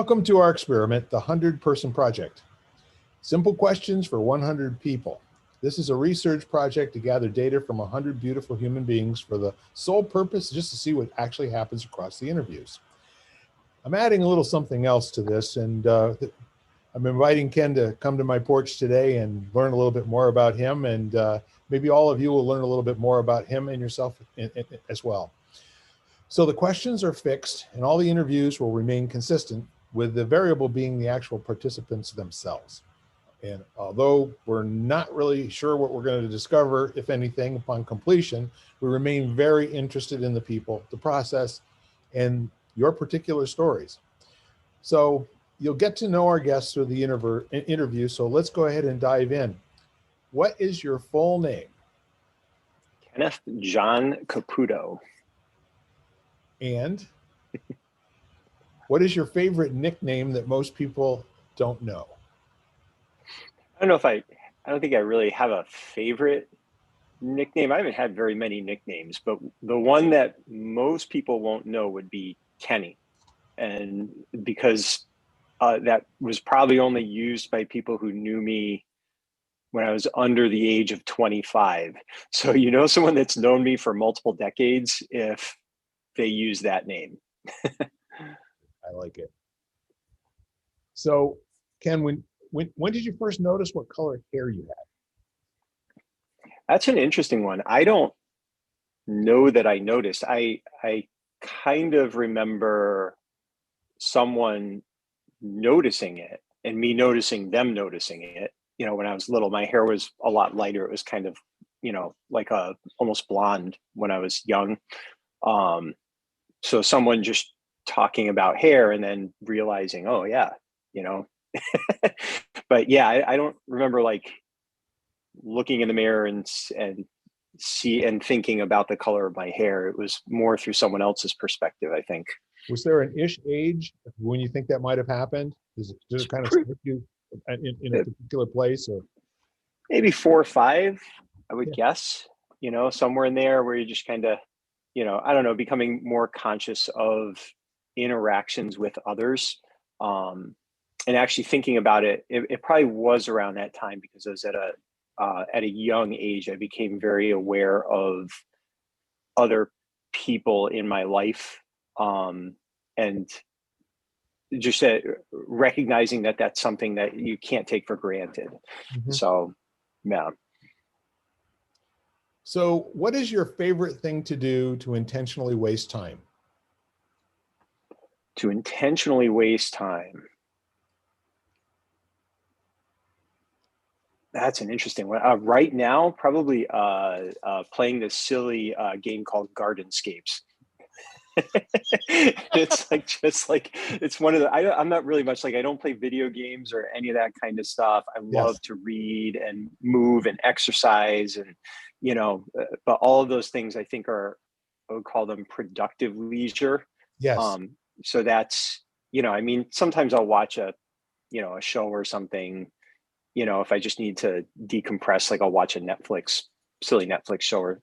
Welcome to our experiment, the 100-Person Project. Simple questions for 100 people. This is a research project to gather data from 100 beautiful human beings for the sole purpose just to see what actually happens across the interviews. I'm adding a little something else to this, and I'm inviting Ken to come to my porch today and learn a little bit more about him, and maybe all of you will learn a little bit more about him and yourself as well. So the questions are fixed and all the interviews will remain consistent, with the variable being the actual participants themselves. And although we're not really sure what we're going to discover, if anything, upon completion, we remain very interested in the people, the process, and your particular stories. So you'll get to know our guests through the interview, so let's go ahead and dive in. What is your full name? Kenneth John Caputo. And what is your favorite nickname that most people don't know? I don't think I really have a favorite nickname. I haven't had very many nicknames, but the one that most people won't know would be Kenny. And because that was probably only used by people who knew me when I was under the age of 25. So you know someone that's known me for multiple decades if they use that name. I like it. So Ken, when did you first notice what color hair you had? That's an interesting one. I don't know that I noticed. I kind of remember someone noticing it and me noticing them noticing it. You know, when I was little, my hair was a lot lighter. It was kind of, you know, like almost blonde when I was young. So someone just talking about hair and then realizing, oh yeah, you know. But yeah, I don't remember like looking in the mirror and thinking about the color of my hair. It was more through someone else's perspective, I think. Was there an age when you think that might have happened? Does it kind of stick you in a particular place, or maybe 4 or 5? I would guess. You know, somewhere in there where you just kind of, you know, I don't know, becoming more conscious of interactions with others. And actually thinking about it, it probably was around that time because I was at a young age. I became very aware of other people in my life, and just recognizing that that's something that you can't take for granted. Mm-hmm. So, yeah. So what is your favorite thing to do to intentionally waste time? To intentionally waste time. That's an interesting one. Right now, probably playing this silly game called Gardenscapes. It's like it's one of the. I'm not really much like, I don't play video games or any of that kind of stuff. I love to read and move and exercise, and you know, but all of those things I think I would call them productive leisure. Yes. So that's, you know, I mean, sometimes I'll watch a show or something. You know, if I just need to decompress, like I'll watch a silly Netflix show,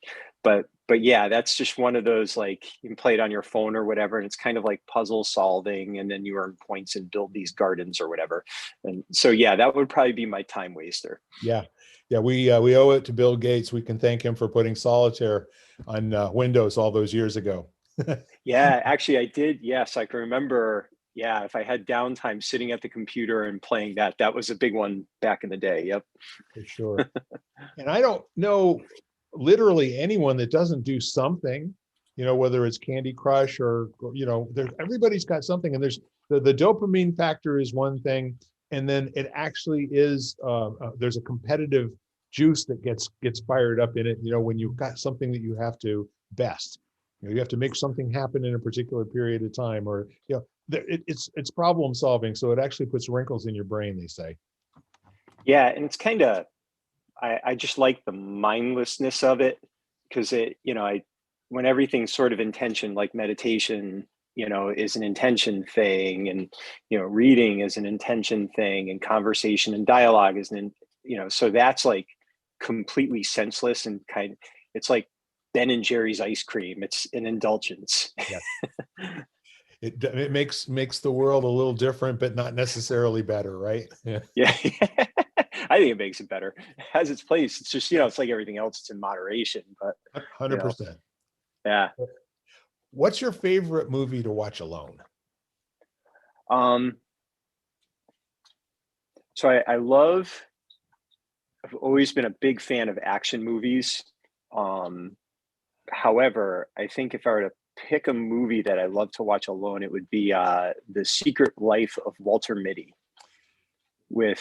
but yeah, that's just one of those, like, you can play it on your phone or whatever, and it's kind of like puzzle solving, and then you earn points and build these gardens or whatever. And so, yeah, that would probably be my time waster. Yeah. We owe it to Bill Gates. We can thank him for putting solitaire on Windows all those years ago. Yeah, actually I did. Yes, I can remember. Yeah, if I had downtime sitting at the computer and playing that was a big one back in the day. Yep. For sure. And I don't know literally anyone that doesn't do something, you know, whether it's Candy Crush or, you know, everybody's got something, and there's the dopamine factor is one thing. And then it actually is, there's a competitive juice that gets fired up in it. You know, when you've got something that you have to best, you know, you have to make something happen in a particular period of time, or, you know, it's problem solving. So it actually puts wrinkles in your brain, they say. Yeah. And it's kind of, I just like the mindlessness of it, because it, you know, when everything's sort of intention, like meditation, you know, is an intention thing, and, you know, reading is an intention thing, and conversation and dialogue is you know, so that's like completely senseless and it's like Ben and Jerry's ice cream. It's an indulgence. Yeah. It makes the world a little different, but not necessarily better, right? Yeah. Yeah. I think it makes it better. It has its place. It's just, it's like everything else, it's in moderation, but you know, 100%. yeah. What's your favorite movie to watch alone? Um, so I've always been a big fan of action movies. Um, However, I think if I were to pick a movie that I love to watch alone, it would be The Secret Life of Walter Mitty with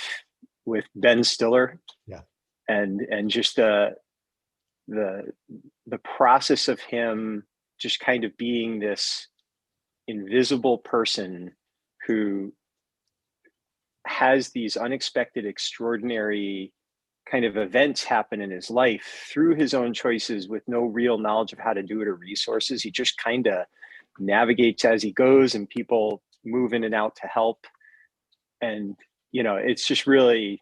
Ben Stiller, Yeah. and just the the process of him just kind of being this invisible person who has these unexpected, extraordinary kind of events happen in his life through his own choices with no real knowledge of how to do it or resources. He just kind of navigates as he goes, and people move in and out to help. And, it's just really,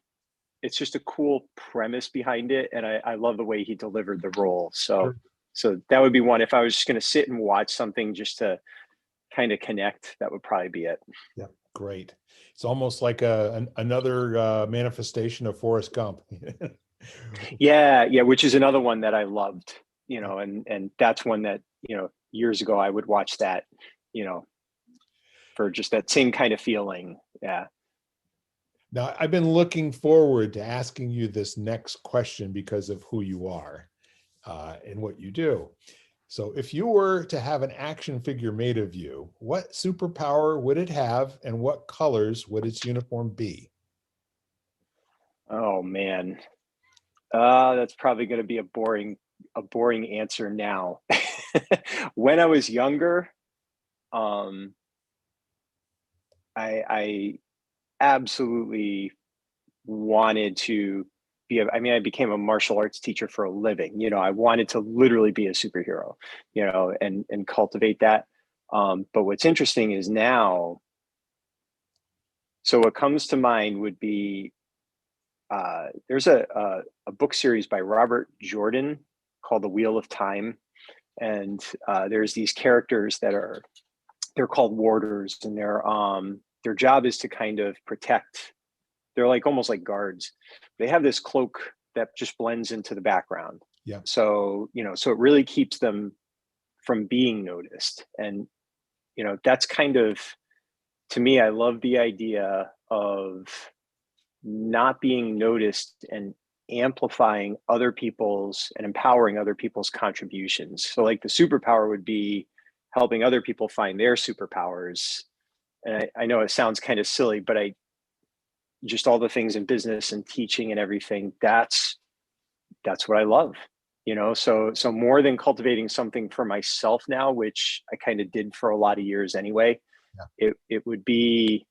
it's just a cool premise behind it. And I love the way he delivered the role. So, Sure. so that would be one. If I was just going to sit and watch something just to kind of connect, that would probably be it. Yeah. Great. It's almost like another manifestation of Forrest Gump. Yeah, yeah, which is another one that I loved, and that's one that, years ago I would watch that, you know, for just that same kind of feeling. Yeah. Now, I've been looking forward to asking you this next question because of who you are and what you do. So, if you were to have an action figure made of you, what superpower would it have, and what colors would its uniform be? Oh man. That's probably going to be a boring answer now. When I was younger, um, I absolutely wanted to I became a martial arts teacher for a living. I wanted to literally be a superhero, and cultivate that. But what's interesting is now, so what comes to mind would be there's a book series by Robert Jordan called The Wheel of Time. And there's these characters they're called warders, and their job is to kind of protect. They're like almost like guards. They have this cloak that just blends into the background. Yeah. So it really keeps them from being noticed. And, that's kind of, to me, I love the idea of not being noticed and amplifying other people's and empowering other people's contributions. So like the superpower would be helping other people find their superpowers. And I know it sounds kind of silly, but I just all the things in business and teaching and everything, that's what I love. So more than cultivating something for myself now, which I kind of did for a lot of years anyway, Yeah. it would be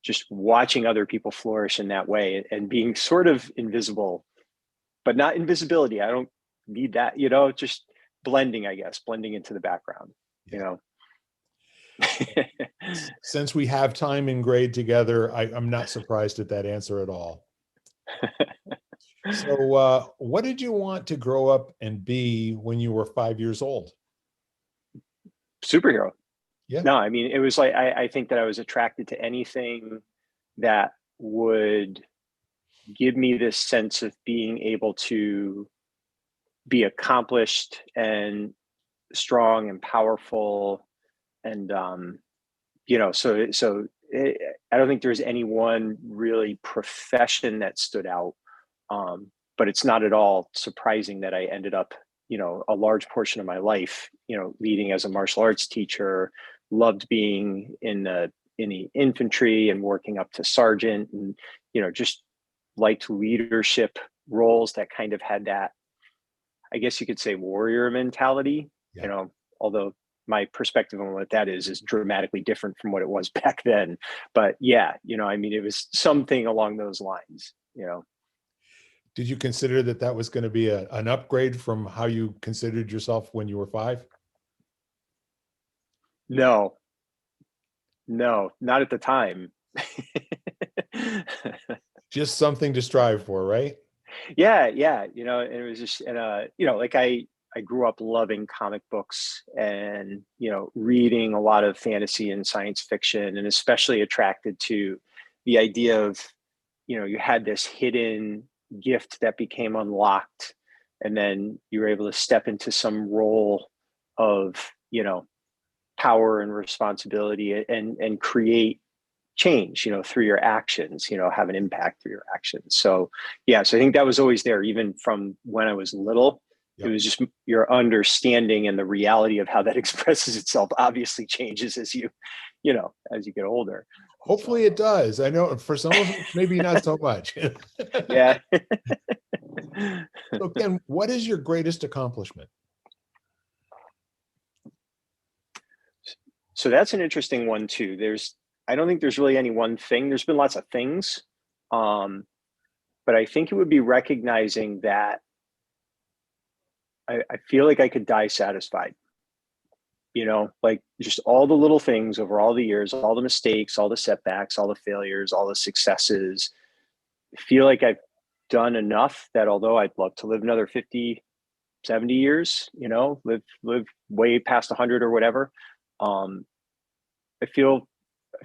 just watching other people flourish in that way and being sort of invisible, but not invisibility. I don't need that, just blending, I guess, blending into the background, you Yeah. know. Since we have time in grade together, I'm not surprised at that answer at all. So, what did you want to grow up and be when you were 5 years old? Superhero. Yeah. No, I mean, it was like, I think that I was attracted to anything that would give me this sense of being able to be accomplished and strong and powerful. And, I don't think there's any one really profession that stood out. But it's not at all surprising that I ended up, a large portion of my life, leading as a martial arts teacher, loved being in the infantry and working up to sergeant, and, just liked leadership roles that kind of had that, I guess you could say, warrior mentality, Yeah. although my perspective on what that is dramatically different from what it was back then. But yeah, I mean, it was something along those lines. Did you consider that that was going to be an upgrade from how you considered yourself when you were 5? No, no, not at the time. Just something to strive for, right? Yeah, yeah, and it was just, and like I grew up loving comic books and, reading a lot of fantasy and science fiction, and especially attracted to the idea of, you had this hidden gift that became unlocked, and then you were able to step into some role of, power and responsibility, and create change, through your actions, have an impact through your actions. So yeah, so I think that was always there, even from when I was little. It Yep. was just your understanding, and the reality of how that expresses itself obviously changes as as you get older. Hopefully it does. I know for some of us, maybe not so much. Yeah. So Ken, what is your greatest accomplishment? So that's an interesting one too. I don't think there's really any one thing. There's been lots of things. But I think it would be recognizing that I feel like I could die satisfied, like just all the little things over all the years, all the mistakes, all the setbacks, all the failures, all the successes. I feel like I've done enough that although I'd love to live another 50, 70 years, live way past 100 or whatever. I feel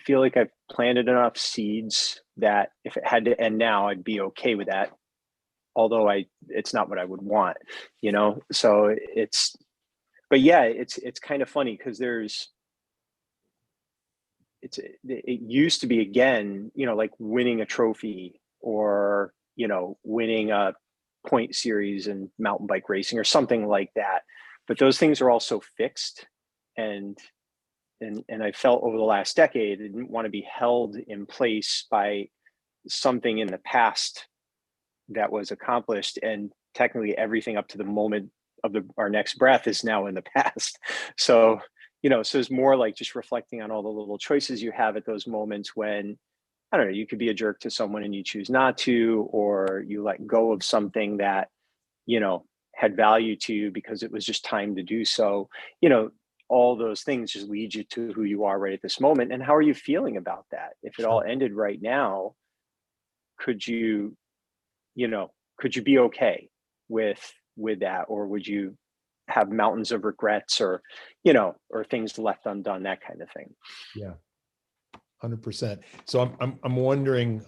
like I've planted enough seeds that if it had to end now, I'd be okay with that. Although it's not what I would want, So but yeah, it's kind of funny because it used to be, again, like winning a trophy, or, winning a point series in mountain bike racing or something like that. But those things are also fixed. And I felt over the last decade, I didn't want to be held in place by something in the past that was accomplished, and technically everything up to the moment of our next breath is now in the past. So so it's more like just reflecting on all the little choices you have at those moments when, I don't know, you could be a jerk to someone and you choose not to, or you let go of something that had value to you because it was just time to do so. All those things just lead you to who you are right at this moment. And how are you feeling about that? If it all Sure. ended right now, could you could you be okay with that, or would you have mountains of regrets, or or things left undone, that kind of thing? Yeah, 100%. So I'm wondering,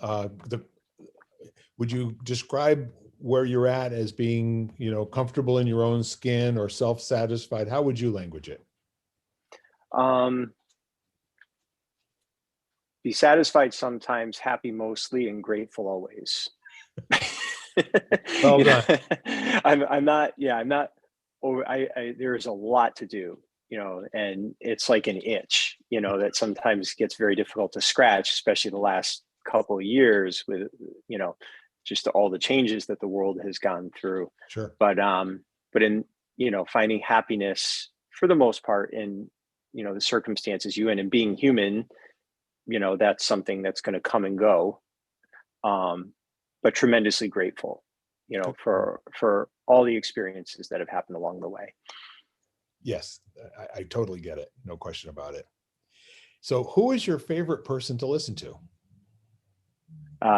would you describe where you're at as being, comfortable in your own skin or self-satisfied? How would you language it? um be satisfied sometimes, happy mostly, and grateful always. Well you know done. I'm not, yeah, I'm not over. There's a lot to do, and it's like an itch, that sometimes gets very difficult to scratch, especially the last couple of years with, just all the changes that the world has gone through. Sure. But in, finding happiness for the most part in, the circumstances you in, and being human, that's something that's going to come and go. But tremendously grateful, Good. for all the experiences that have happened along the way. Yes, I totally get it. No question about it. So who is your favorite person to listen to?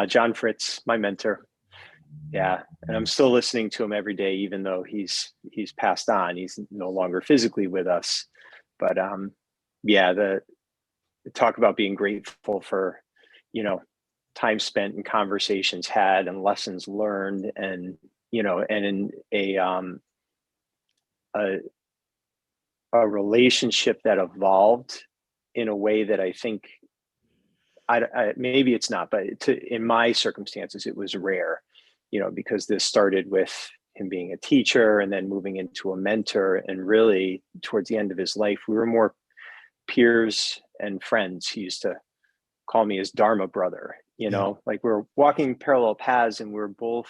John Fritz, my mentor. Yeah. And I'm still listening to him every day, even though he's passed on. He's no longer physically with us. But yeah, the talk about being grateful for, you know, time spent and conversations had and lessons learned, and, and in a, a relationship that evolved in a way that I think maybe it's not, but in my circumstances, it was rare, because this started with him being a teacher and then moving into a mentor. And really towards the end of his life, we were more peers and friends. He used to call me his Dharma brother, Yeah. like we were walking parallel paths, and we were both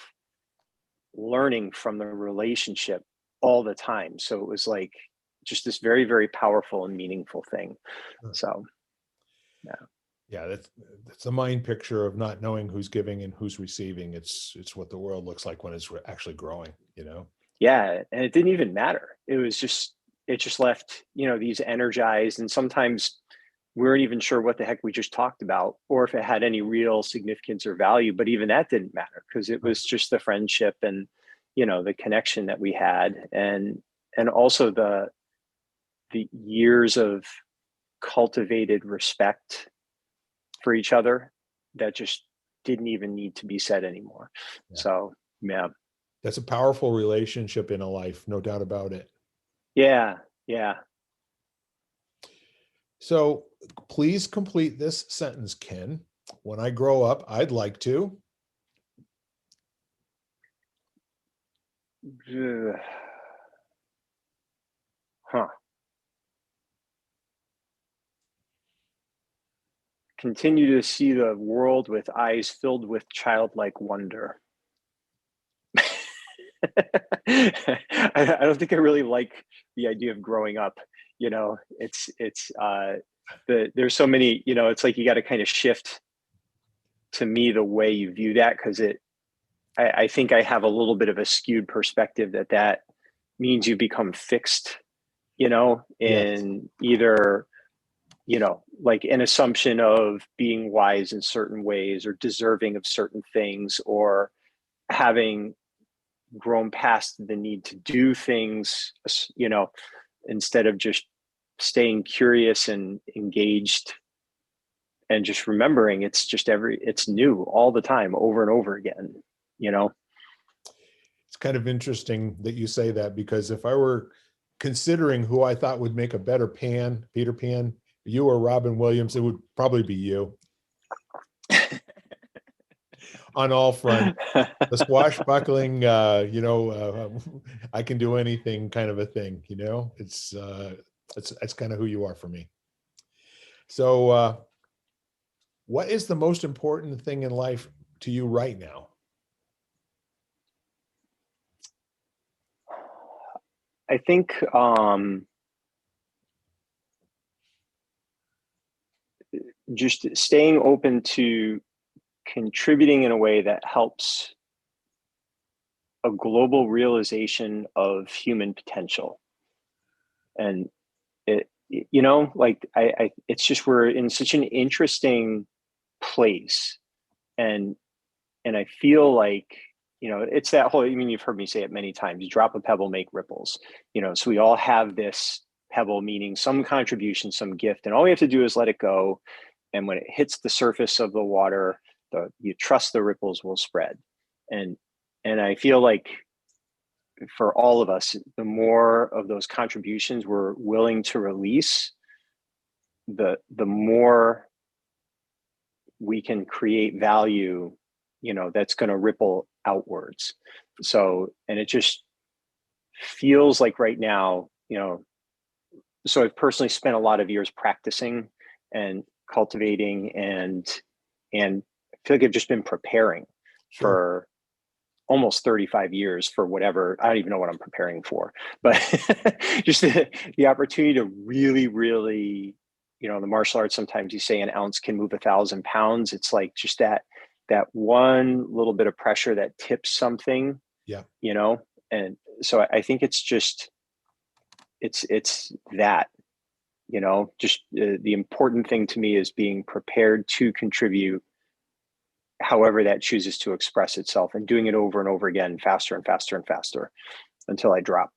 learning from the relationship all the time. So it was like just this very, very powerful and meaningful thing. Sure. So, yeah. Yeah, that's a mind picture of not knowing who's giving and who's receiving. It's what the world looks like when it's actually growing. Yeah. And it didn't even matter. It just left, these energized, and sometimes we weren't even sure what the heck we just talked about, or if it had any real significance or value. But even that didn't matter, because it Right. was just the friendship and, the connection that we had. And and also the years of cultivated respect for each other that just didn't even need to be said anymore. Yeah. So yeah. That's a powerful relationship in a life, no doubt about it. Yeah. Yeah. So please complete this sentence, Ken. When I grow up, I'd like to. Huh. Continue to see the world with eyes filled with childlike wonder. I don't think I really like the idea of growing up. You know, there's so many, you know, it's like you got to kind of shift, to me, the way you view that, because I think I have a little bit of a skewed perspective that means you become fixed, you know, Yes. in either, you know, like an assumption of being wise in certain ways or deserving of certain things, or having grown past the need to do things, you know, instead of just staying curious and engaged and just remembering it's new all the time, over and over again, you know. It's kind of interesting that you say that, because if I were considering who I thought would make a better Peter Pan, you or Robin Williams, it would probably be you on all fronts. The swashbuckling, I can do anything kind of a thing, you know, it's kind of who you are for me. So, what is the most important thing in life to you right now? I think just staying open to contributing in a way that helps a global realization of human potential. And it, you know, like it's just, we're in such an interesting place. And I feel like, you know, it's that whole, I mean, you've heard me say it many times, you drop a pebble, make ripples, you know. So we all have this pebble, meaning some contribution, some gift, and all we have to do is let it go. And when it hits the surface of the water, you trust the ripples will spread. And I feel like for all of us, the more of those contributions we're willing to release, the more we can create value, you know, that's going to ripple outwards. So, and it just feels like right now, you know, so I've personally spent a lot of years practicing and cultivating, and I feel like I've just been preparing Sure. for almost 35 years for whatever, I don't even know what I'm preparing for, but just the opportunity to really, really, you know, in the martial arts, sometimes you say an ounce can move 1,000 pounds. It's like just that one little bit of pressure that tips something, Yeah. you know. And so I think it's just, it's that, you know, just the important thing to me is being prepared to contribute however that chooses to express itself, and doing it over and over again, faster and faster and faster, until I drop.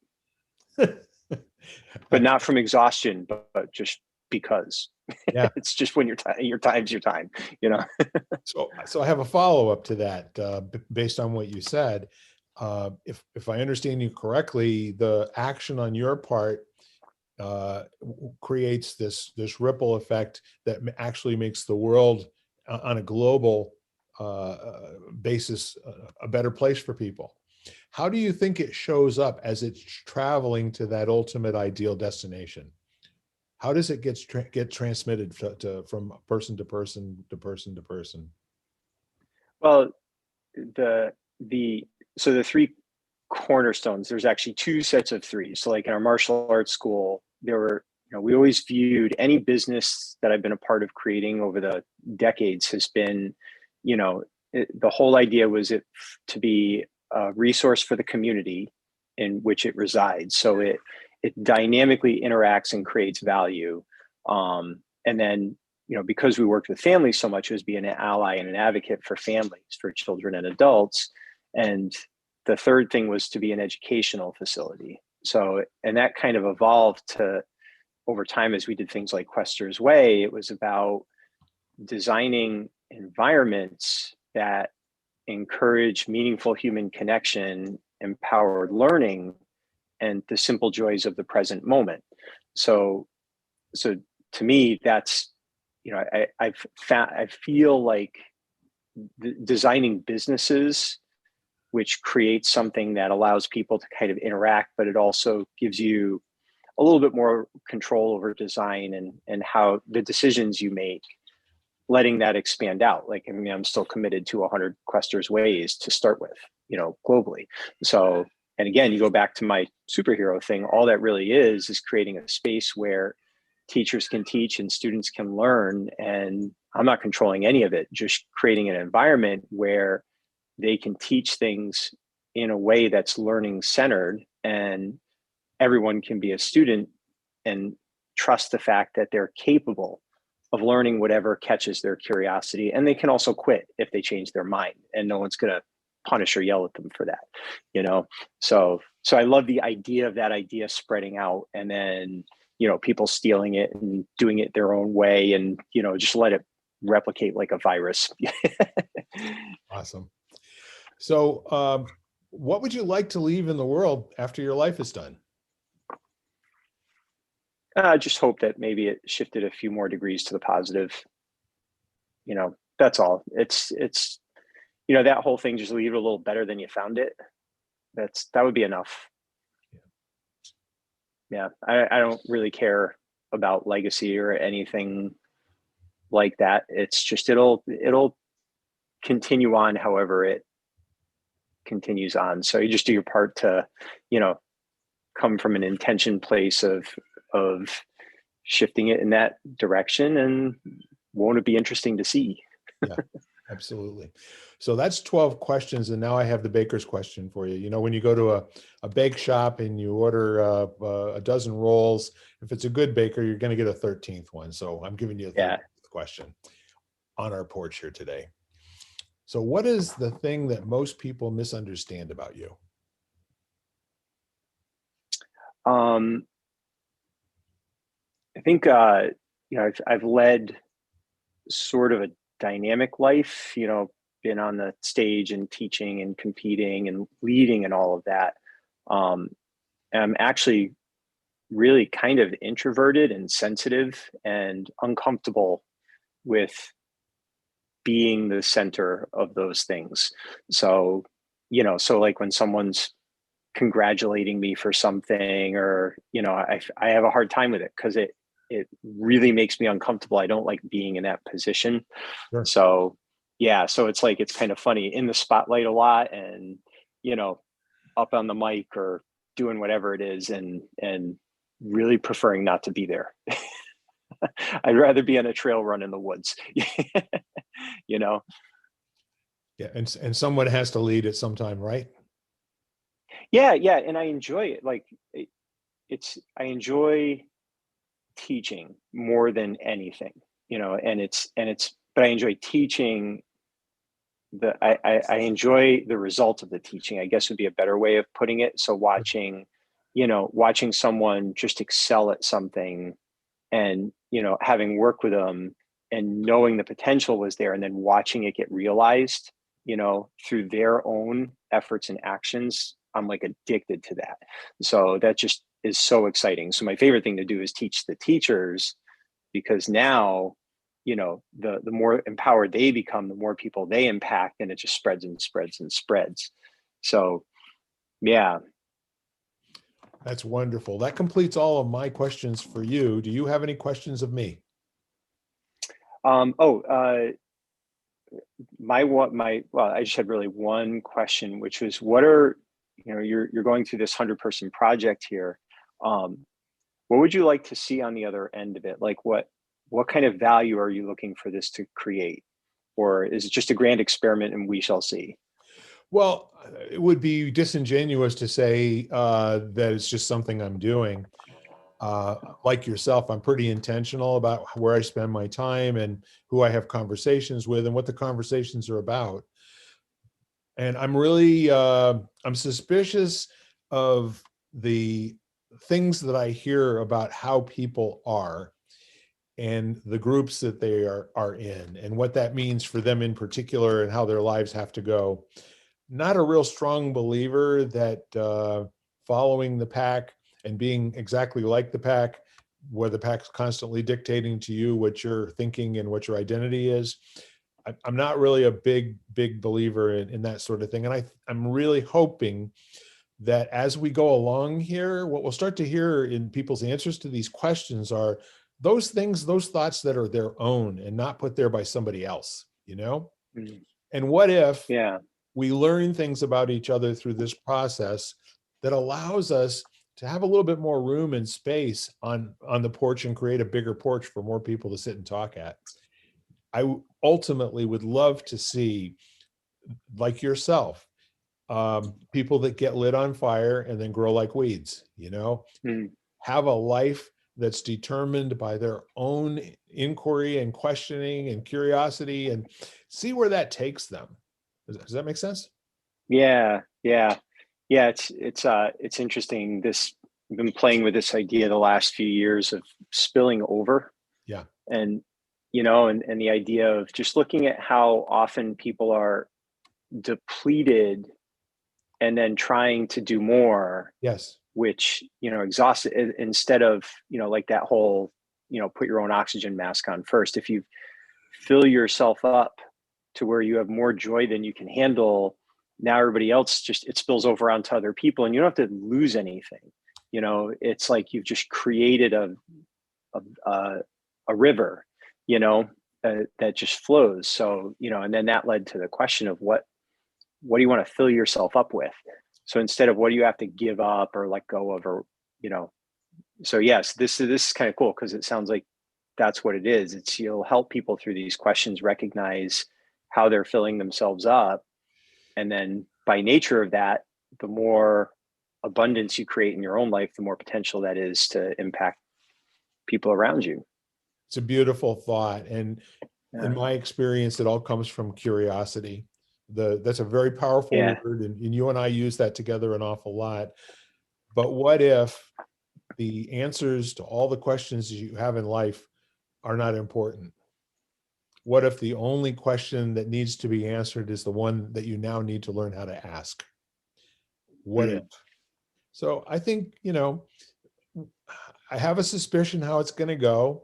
But not from exhaustion, but just because. Yeah. It's just when your time's your time, you know. So I have a follow-up to that, based on what you said. If I understand you correctly, the action on your part creates this ripple effect that actually makes the world on a global basis a better place for people. How do you think it shows up as it's traveling to that ultimate ideal destination? How does it get transmitted from person to person to person to person? Well, the so the three cornerstones, there's actually two sets of three. So like in our martial arts school, there were, you know, we always viewed any business that I've been a part of creating over the decades has been, you know, the whole idea was it to be a resource for the community in which it resides. So it dynamically interacts and creates value. And then, you know, because we worked with families so much, it was being an ally and an advocate for families, for children and adults. And the third thing was to be an educational facility. So, and that kind of evolved to over time as we did things like Quester's Way. It was about designing environments that encourage meaningful human connection, empowered learning, and the simple joys of the present moment. So, so to me, that's, you know, I feel like designing businesses which creates something that allows people to kind of interact, but it also gives you a little bit more control over design and how the decisions you make, letting that expand out. Like, I mean, I'm still committed to 100 Questers Ways to start with, you know, globally. So, and again, you go back to my superhero thing, all that really is creating a space where teachers can teach and students can learn. And I'm not controlling any of it, just creating an environment where they can teach things in a way that's learning centered, and everyone can be a student and trust the fact that they're capable of learning whatever catches their curiosity. And they can also quit if they change their mind, and no one's going to punish or yell at them for that, you know? So I love the idea of that idea spreading out, and then, you know, people stealing it and doing it their own way, and, you know, just let it replicate like a virus. Awesome. So, what would you like to leave in the world after your life is done? I just hope that maybe it shifted a few more degrees to the positive. You know, that's all. It's you know, that whole thing, just leave it a little better than you found it. That would be enough. Yeah, I don't really care about legacy or anything like that. It's just it'll continue on however it continues on. So you just do your part to, you know, come from an intention place of shifting it in that direction, and won't it be interesting to see? Yeah, absolutely. So that's 12 questions. And now I have the baker's question for you. You know, when you go to a bake shop and you order a dozen rolls, if it's a good baker, you're going to get a 13th one. So I'm giving you a 13th question on our porch here today. So what is the thing that most people misunderstand about you? I think, you know, I've led sort of a dynamic life, you know, been on the stage and teaching and competing and leading and all of that. And I'm actually really kind of introverted and sensitive and uncomfortable with being the center of those things. So, you know, so like when someone's congratulating me for something, or, you know, I have a hard time with it because it really makes me uncomfortable. I don't like being in that position. Sure. So yeah, so it's like, it's kind of funny, in the spotlight a lot, and, you know, up on the mic or doing whatever it is, and really preferring not to be there. I'd rather be on a trail run in the woods. You know? Yeah. And someone has to lead at some time, right? Yeah, yeah. And I enjoy it. Like I enjoy teaching more than anything, you know, but I enjoy teaching I enjoy the result of the teaching, I guess would be a better way of putting it. So watching, you know, watching someone just excel at something, and, you know, having worked with them and knowing the potential was there, and then watching it get realized, you know, through their own efforts and actions. I'm like addicted to that. So that just is so exciting. So my favorite thing to do is teach the teachers, because now, you know, the more empowered they become, the more people they impact, and it just spreads and spreads and spreads. So yeah. That's wonderful. That completes all of my questions for you. Do you have any questions of me? Oh, well, I just had really one question, which was, what are, you know, you're going through this 100-person project here. What would you like to see on the other end of it? Like what kind of value are you looking for this to create? Or is it just a grand experiment and we shall see? Well, it would be disingenuous to say that it's just something I'm doing. Like yourself, I'm pretty intentional about where I spend my time and who I have conversations with and what the conversations are about. And I'm really, I'm suspicious of the things that I hear about how people are and the groups that they are in and what that means for them in particular and how their lives have to go. Not a real strong believer that following the pack and being exactly like the pack, where the pack's constantly dictating to you what you're thinking and what your identity is. I'm not really a big believer in that sort of thing. And I'm really hoping that as we go along here, what we'll start to hear in people's answers to these questions are those things, those thoughts that are their own and not put there by somebody else, you know? Mm. And what if Yeah. we learn things about each other through this process that allows us to have a little bit more room and space on the porch and create a bigger porch for more people to sit and talk at? I ultimately would love to see, like yourself, people that get lit on fire and then grow like weeds, you know, Mm. have a life that's determined by their own inquiry and questioning and curiosity, and see where that takes them. Does that make sense? Yeah. Yeah. Yeah. It's interesting. I've been playing with this idea the last few years of spilling over, Yeah. and, and the idea of just looking at how often people are depleted and then trying to do more, Yes. which, exhausted, instead of, like that whole, put your own oxygen mask on first. If you fill yourself up to where you have more joy than you can handle, now everybody else it spills over onto other people, and you don't have to lose anything. It's like you've just created a, a river, that just flows. So, and then that led to the question of what do you want to fill yourself up with? So instead of what do you have to give up or let go of, or, so yes, this is kind of cool, because it sounds like that's what it is. You'll help people through these questions recognize how they're filling themselves up. And then by nature of that, the more abundance you create in your own life, the more potential that is to impact people around you. It's a beautiful thought. And in Yeah. my experience, it all comes from curiosity. That's a very powerful Yeah. word, and you and I use that together an awful lot. But what if the answers to all the questions you have in life are not important? What if the only question that needs to be answered is the one that you now need to learn how to ask? What if? Mm. So I think, I have a suspicion how it's going to go.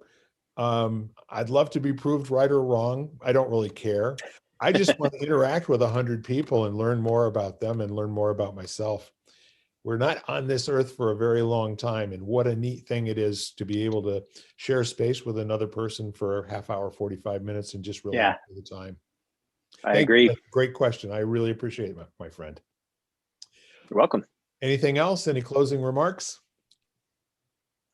I'd love to be proved right or wrong. I don't really care. I just want to interact with 100 people and learn more about them and learn more about myself. We're not on this earth for a very long time. And what a neat thing it is to be able to share space with another person for a half hour, 45 minutes, and just really Yeah, enjoy the time. I Thank you. agree. That's a great question. I really appreciate it, my friend. You're welcome. Anything else? Any closing remarks?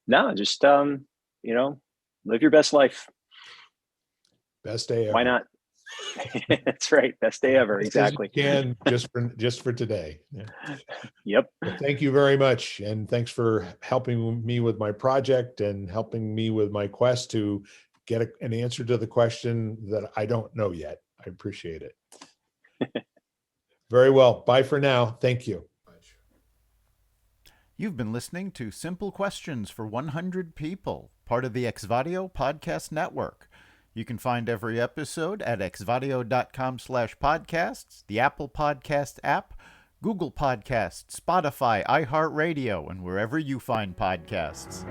No, just, live your best life. Best day Why ever. not? That's right. Best day ever. Best as you Exactly. can, just for today. Yeah. Yep. Well, thank you very much. And thanks for helping me with my project and helping me with my quest to get an answer to the question that I don't know yet. I appreciate it. Very well. Bye for now. Thank you. You've been listening to Simple Questions for 100 People, part of the Exvadio Podcast Network. You can find every episode at exvadio.com/podcasts, the Apple Podcast app, Google Podcasts, Spotify, iHeartRadio, and wherever you find podcasts.